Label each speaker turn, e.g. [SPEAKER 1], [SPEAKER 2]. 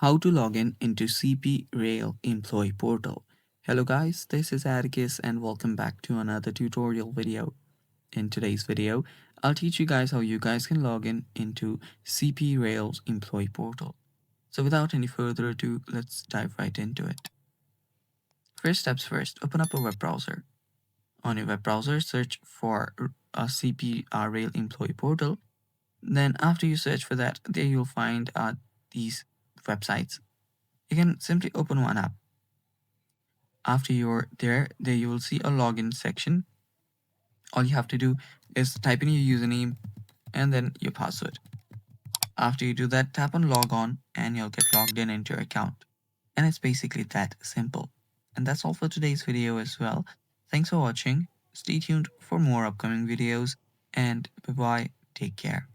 [SPEAKER 1] How to log in into CP Rail Employee Portal. Hello guys, this is Atticus and welcome back to another tutorial video. In today's video, I'll teach you guys how you guys can log in into CP Rail's Employee Portal. So without any further ado, let's dive right into it. First steps first, open up a web browser. On your web browser, search for a CP Rail Employee Portal. Then after you search for that, there you'll find these websites. You can simply open one up. After you're there you will see a login section. All you have to do is type in your username and then your password. After you do that, tap on log on and you'll get logged in into your account. And it's basically that simple. And that's all for today's video as well. Thanks for watching. Stay tuned for more upcoming videos and bye bye. Take care.